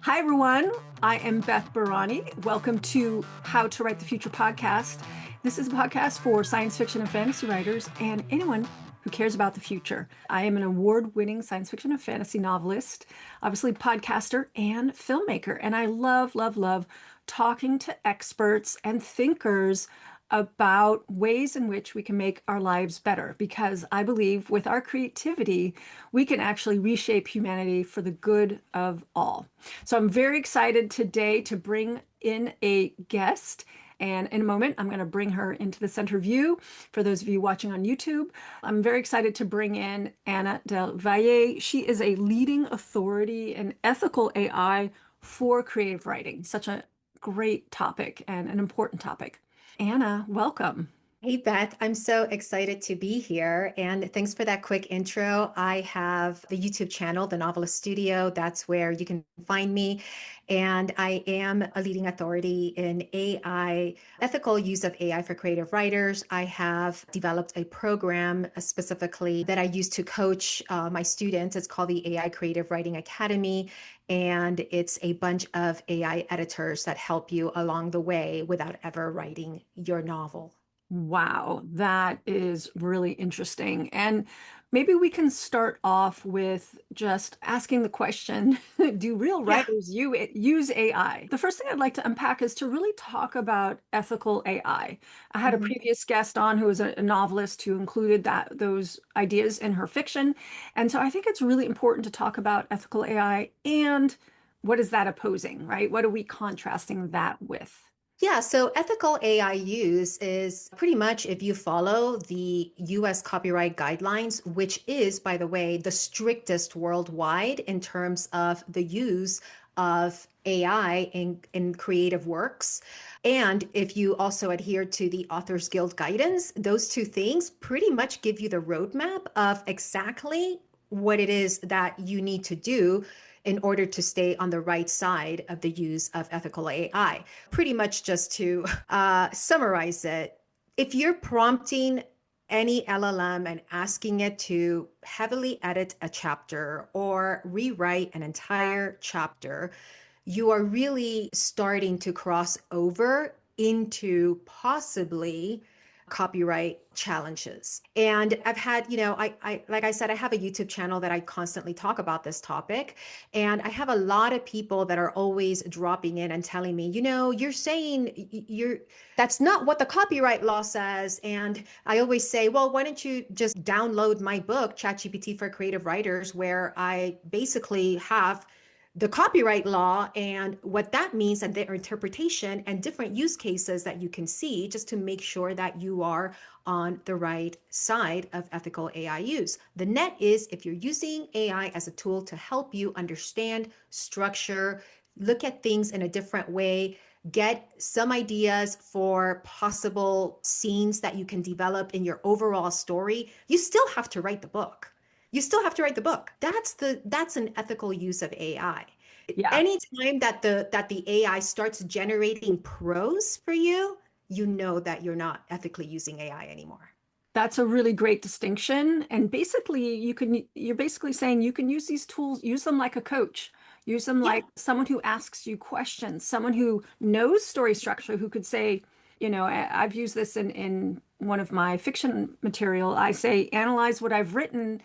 Hi, everyone. I am Beth Barany. Welcome to How to Write the Future podcast. This is a podcast for science fiction and fantasy writers and anyone who cares about the future. I am an award-winning science fiction and fantasy novelist, obviously podcaster and filmmaker. And I love talking to experts and thinkers about ways in which we can make our lives better, because I believe with our creativity, we can actually reshape humanity for the good of all. So I'm very excited today to bring in a guest. And in a moment, I'm going to bring her into the center view for those of you watching on YouTube. I'm very excited to bring in Ana del Valle. She is a leading authority in ethical AI for creative writing. Such a great topic and an important topic. Ana, welcome. Hey Beth, I'm so excited to be here. And thanks for that quick intro. I have the YouTube channel, The Novelist Studio. That's where you can find me. And I am a leading authority in AI, ethical use of AI for creative writers. I have developed a program specifically that I use to coach my students. It's called the AI Creative Writing Academy. And it's a bunch of AI editors that help you along the way without ever writing your novel. Wow, that is really interesting. And maybe we can start off with just asking the question, do real Yeah. writers use AI? The first thing I'd like to unpack is to really talk about ethical AI. I had a Mhm. previous guest on who was a novelist who included those ideas in her fiction. And so I think it's really important to talk about ethical AI and what is that opposing, right? What are we contrasting that with? Yeah, so ethical AI use is pretty much if you follow the US copyright guidelines, which is, by the way, the strictest worldwide in terms of the use of AI in creative works. And if you also adhere to the Authors Guild guidance, those two things pretty much give you the roadmap of exactly what it is that you need to do in order to stay on the right side of the use of ethical AI. Pretty much just to summarize it, if you're prompting any LLM and asking it to heavily edit a chapter or rewrite an entire chapter, you are really starting to cross over into possibly copyright challenges. And I've had, like I said, I have a YouTube channel that I constantly talk about this topic. And I have a lot of people that are always dropping in and telling me, you're saying that's not what the copyright law says. And I always say, well, why don't you just download my book, ChatGPT for Creative Writers, where I basically have the copyright law and what that means and their interpretation and different use cases that you can see just to make sure that you are on the right side of ethical AI use. The net is if you're using AI as a tool to help you understand structure, look at things in a different way, get some ideas for possible scenes that you can develop in your overall story, you still have to write the book. You still have to write the book. That's an ethical use of AI. Yeah. Anytime that the AI starts generating prose for you, you know that you're not ethically using AI anymore. That's a really great distinction. And basically, you're basically saying you can use these tools, use them like a coach, use them Yeah. like someone who asks you questions, someone who knows story structure, who could say, I've used this in one of my fiction material. I say, analyze what I've written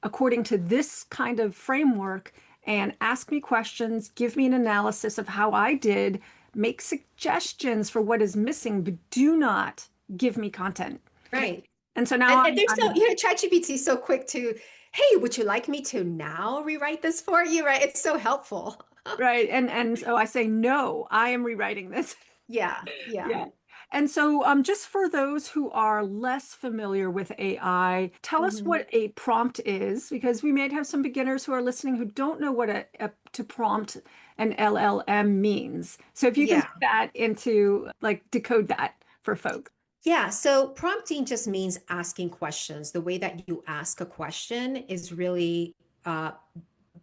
according to this kind of framework and ask me questions, give me an analysis of how I did, make suggestions for what is missing, but do not give me content. Okay. Right. And so now And they're so, ChatGPT is so quick to, hey, would you like me to now rewrite this for you? Right. It's so helpful. right. And so I say, no, I am rewriting this. Yeah. Yeah. Yeah. And so just for those who are less familiar with AI, tell us Mhm. what a prompt is, because we may have some beginners who are listening who don't know what to prompt an LLM means. So if you can Yeah. put that into like decode that for folks. Yeah, so prompting just means asking questions. The way that you ask a question is really uh,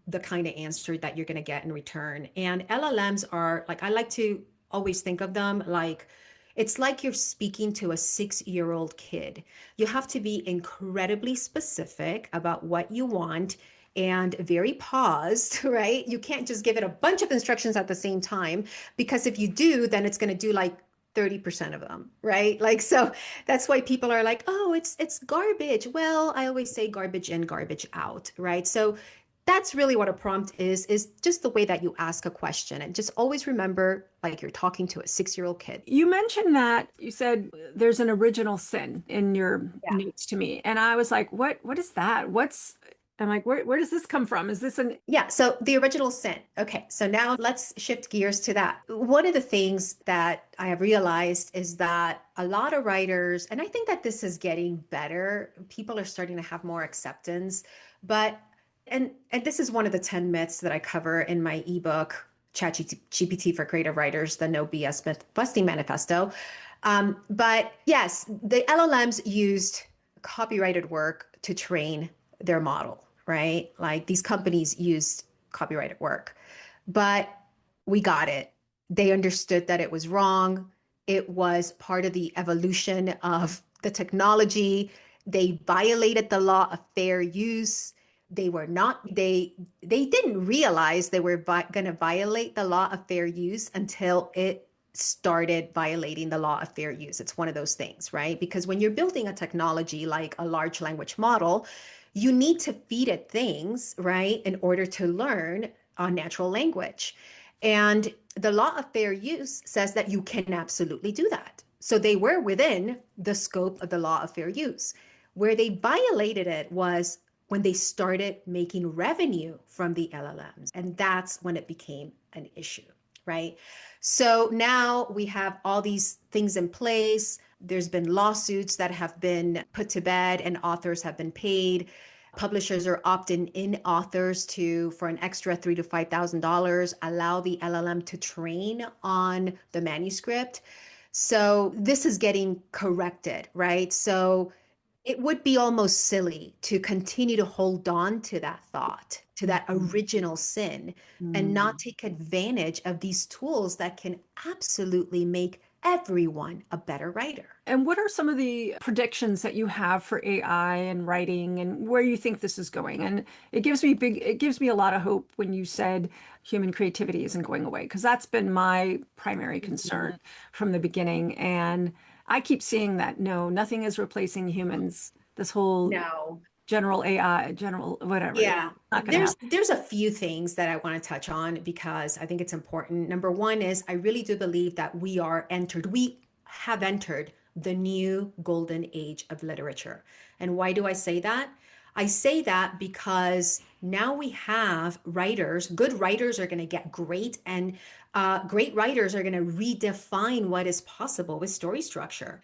the kind of answer that you're going to get in return. And LLMs are like, I like to always think of them like it's like you're speaking to a 6-year-old kid. You have to be incredibly specific about what you want. and very paused, right? You can't just give it a bunch of instructions at the same time, because if you do, then it's going to do like 30% of them, right? Like, so that's why people are like, oh, it's garbage. Well, I always say garbage in, garbage out, right? So that's really what a prompt is just the way that you ask a question. And just always remember, like you're talking to a 6-year-old kid. You mentioned that you said there's an original sin in your Yeah. notes to me. And I was like, what is that? I'm like, where does this come from? Is this an Yeah, so the original sin. Okay, so now let's shift gears to that. One of the things that I have realized is that a lot of writers, and I think that this is getting better, people are starting to have more acceptance, but and this is one of the 10 myths that I cover in my ebook, ChatGPT for Creative Writers, the No BS Myth Busting Manifesto. But yes, the LLMs used copyrighted work to train their model, right? Like these companies used copyrighted work, but we got it. They understood that it was wrong. It was part of the evolution of the technology. They violated the law of fair use. They were not, they didn't realize they were going to violate the law of fair use until it started violating the law of fair use. It's one of those things, right? Because when you're building a technology like a large language model, you need to feed it things, right, in order to learn on natural language. And the law of fair use says that you can absolutely do that. So they were within the scope of the law of fair use. Where they violated it was when they started making revenue from the LLMs. And that's when it became an issue, right? So now we have all these things in place. There's been lawsuits that have been put to bed and authors have been paid. Publishers are opting in authors to, for an extra $3,000 to $5,000, allow the LLM to train on the manuscript. So this is getting corrected, right? So it would be almost silly to continue to hold on to that thought, to that original sin, and not Mm. take advantage of these tools that can absolutely make everyone a better writer. And what are some of the predictions that you have for AI and writing and where you think this is going? And it gives me a lot of hope when you said human creativity isn't going away, because that's been my primary concern from the beginning. And I keep seeing that no, nothing is replacing humans. This whole No. general AI, general whatever, it's Yeah, not going to happen. there's a few things that I want to touch on because I think it's important. Number one is I really do believe that we have entered the new golden age of literature. And why do I say that? I say that because now we have writers, good writers are going to get great, and great writers are going to redefine what is possible with story structure,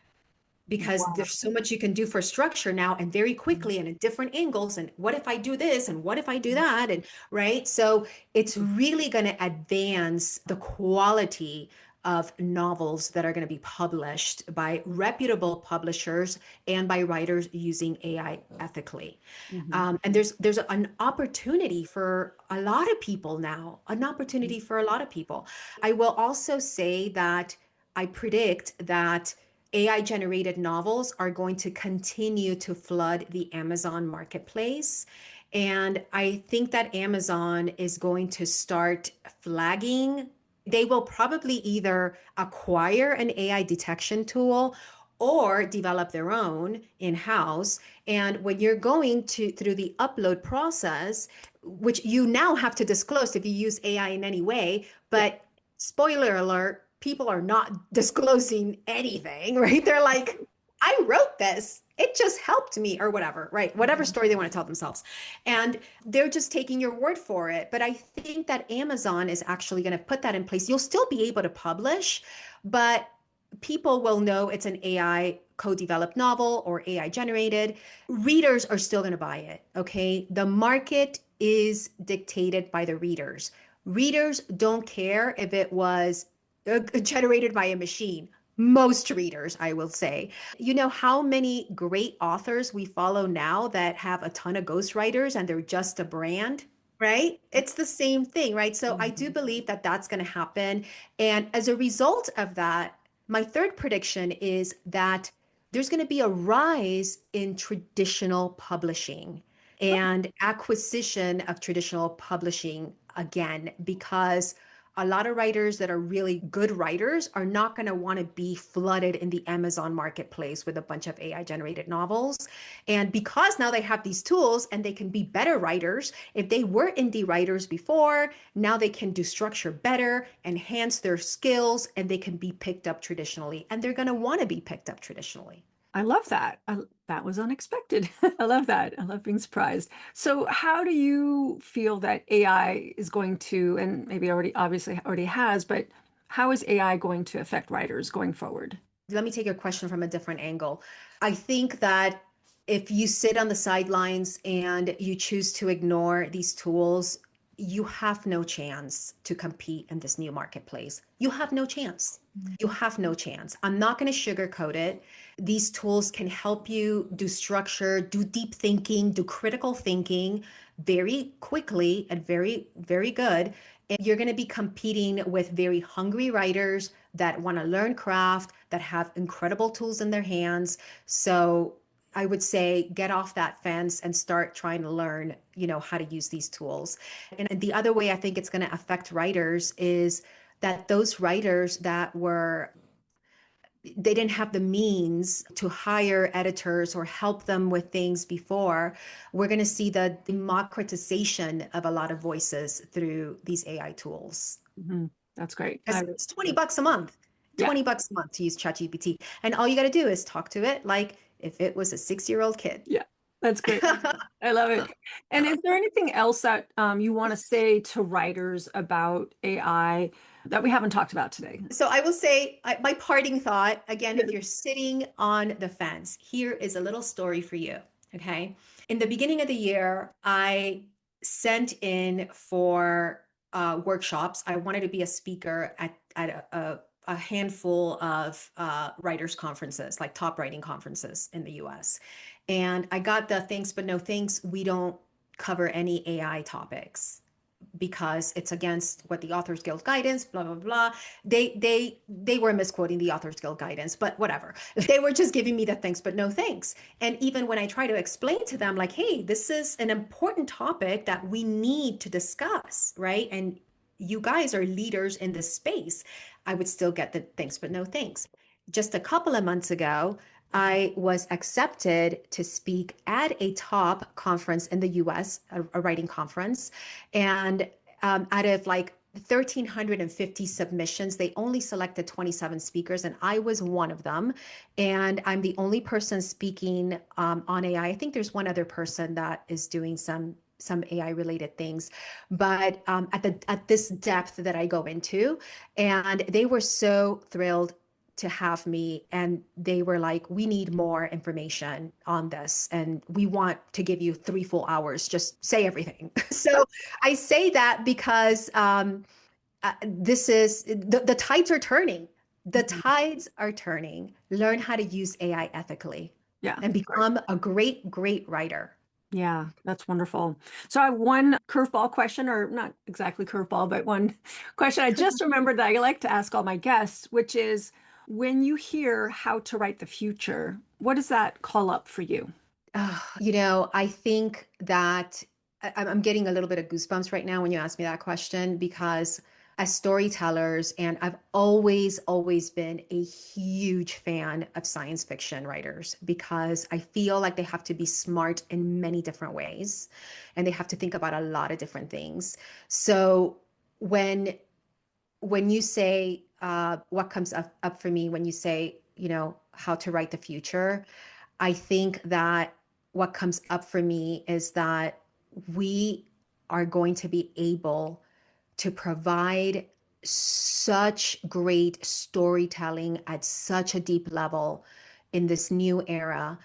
because Wow. there's so much you can do for structure now and very quickly and at different angles, and what if I do this and what if I do that, and right, so it's really going to advance the quality of novels that are going to be published by reputable publishers and by writers using AI ethically. Mhm. And there's an opportunity for a lot of people now, an opportunity for a lot of people. I will also say that I predict that AI generated novels are going to continue to flood the Amazon marketplace. And I think that Amazon is going to start flagging. They will probably either acquire an AI detection tool or develop their own in-house. And when you're going to through the upload process, which you now have to disclose if you use AI in any way, Yeah. but spoiler alert, people are not disclosing anything, right? They're like, I wrote this. It just helped me, or whatever, right? Whatever Mhm. story they want to tell themselves. And they're just taking your word for it. But I think that Amazon is actually going to put that in place. You'll still be able to publish, but people will know it's an AI co-developed novel or AI generated. Readers are still going to buy it, okay? The market is dictated by the readers. Readers don't care if it was generated by a machine. Most readers, I will say. You know how many great authors we follow now that have a ton of ghostwriters and they're just a brand, right? It's the same thing, right? So I do Mhm. believe that that's going to happen. And as a result of that, my third prediction is that there's going to be a rise in traditional publishing. and acquisition of traditional publishing again, because a lot of writers that are really good writers are not going to want to be flooded in the Amazon marketplace with a bunch of AI generated novels. And because now they have these tools and they can be better writers, if they were indie writers before, now they can do structure better, enhance their skills, and they can be picked up traditionally. And they're going to want to be picked up traditionally. I love that. That was unexpected. I love that. I love being surprised. So, how do you feel that AI is going to, and maybe already obviously already has, but how is AI going to affect writers going forward? Let me take your question from a different angle. I think that if you sit on the sidelines and you choose to ignore these tools, you have no chance to compete in this new marketplace. You have no chance. You have no chance. I'm not going to sugarcoat it. These tools can help you do structure, do deep thinking, do critical thinking very quickly and very, very good. And you're going to be competing with very hungry writers that want to learn craft, that have incredible tools in their hands. So I would say get off that fence and start trying to learn, how to use these tools. And the other way I think it's going to affect writers is that those writers that they didn't have the means to hire editors or help them with things before, we're going to see the democratization of a lot of voices through these AI tools. Mhm. That's great. Because it's $20 a month, Yeah, 20 bucks a month to use ChatGPT. And all you got to do is talk to it like if it was a 6-year-old kid. yeah, that's great. I love it. And is there anything else that you want to say to writers about AI that we haven't talked about today? So I will say my parting thought again, Yes. if you're sitting on the fence, here is a little story for you. Okay. In the beginning of the year, I sent in for workshops. I wanted to be a speaker at a handful of writers' conferences, like top writing conferences in the US. And I got the thanks, but no thanks. We don't cover any AI topics because it's against what the Authors Guild guidance, blah blah blah. They were misquoting the Authors Guild guidance, but whatever. They were just giving me the thanks but no thanks. And even when I try to explain to them like, hey, this is an important topic that we need to discuss, right? And you guys are leaders in this space, I would still get the thanks but no thanks. Just a couple of months ago, I was accepted to speak at a top conference in the US, a writing conference. And out of like 1,350 submissions, they only selected 27 speakers, and I was one of them. And I'm the only person speaking on AI. I think there's one other person that is doing some AI related things, but at this depth that I go into, and they were so thrilled to have me, and they were like, we need more information on this and we want to give you 3 full hours, just say everything. So I say that because this is the tides are turning. The Mhm. tides are turning. Learn how to use AI ethically Yeah, and great. become a great, great writer. Yeah, that's wonderful. So I have one curveball question, or not exactly curveball, but one question I just remembered that I like to ask all my guests, which is when you hear how to write the future, what does that call up for you? I think that I'm getting a little bit of goosebumps right now when you ask me that question, because as storytellers, and I've always, always been a huge fan of science fiction writers because I feel like they have to be smart in many different ways and they have to think about a lot of different things. So when when you say what comes up for me when you say, how to write the future, I think that what comes up for me is that we are going to be able to provide such great storytelling at such a deep level in this new era,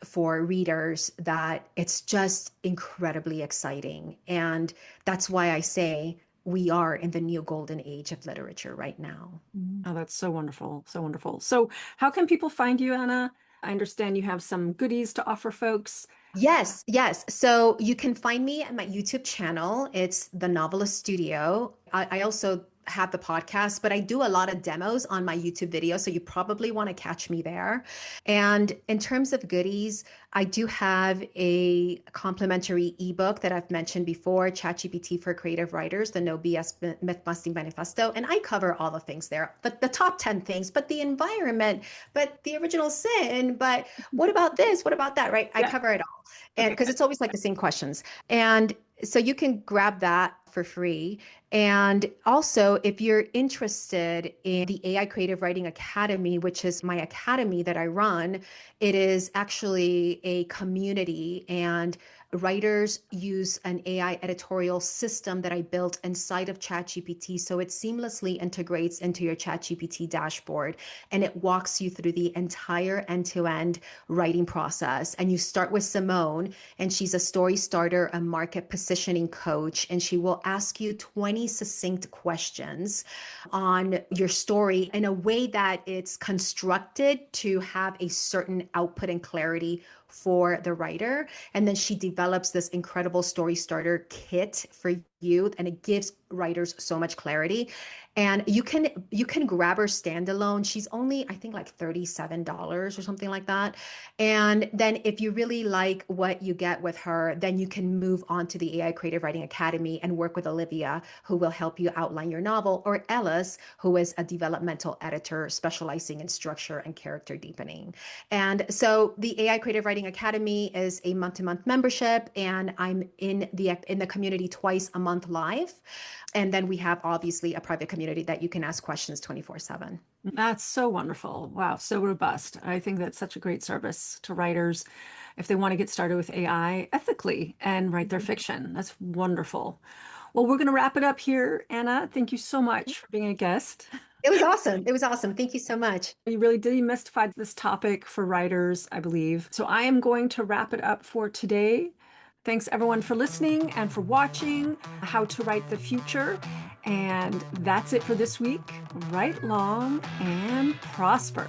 for readers, that it's just incredibly exciting. And that's why I say we are in the new golden age of literature right now. Oh, that's so wonderful. So wonderful. So how can people find you, Anna? I understand you have some goodies to offer folks. Yes, yes. So you can find me at my YouTube channel. It's The Novelist Studio. I also have the podcast, but I do a lot of demos on my YouTube video. So you probably want to catch me there. And in terms of goodies, I do have a complimentary ebook that I've mentioned before, ChatGPT for Creative Writers, the No BS Myth-Busting Manifesto. And I cover all the things there, the top 10 things, but the environment, but the original sin, but what about this? What about that? Right? I Yeah. cover it all. And Okay, because good. it's always like the same questions. And so you can grab that for free. And also, if you're interested in the AI Creative Writing Academy, which is my academy that I run, it is actually a community, and writers use an AI editorial system that I built inside of ChatGPT. So it seamlessly integrates into your ChatGPT dashboard, and it walks you through the entire end-to-end writing process. And you start with Simone, and she's a story starter, a market positioning coach, and she will ask you 20 succinct questions on your story in a way that it's constructed to have a certain output and clarity for the writer. And then she develops this incredible story starter kit for you, and it gives writers so much clarity. And you can grab her standalone. She's only, I think, like $37 or something like that. And then if you really like what you get with her, then you can move on to the AI Creative Writing Academy and work with Olivia, who will help you outline your novel, or Ellis, who is a developmental editor specializing in structure and character deepening. And so the AI Creative Writing Academy is a month-to-month membership, and I'm in the community twice a month live. And then we have obviously a private community that you can ask questions 24/7. That's so wonderful. Wow, so robust. I think that's such a great service to writers if they want to get started with AI ethically and write their fiction. That's wonderful. Well, we're going to wrap it up here, Anna. Thank you so much for being a guest. It was awesome. It was awesome. Thank you so much. You really did demystify this topic for writers, I believe. So I am going to wrap it up for today. Thanks everyone for listening and for watching How to Write the Future. And that's it for this week. Write long and prosper.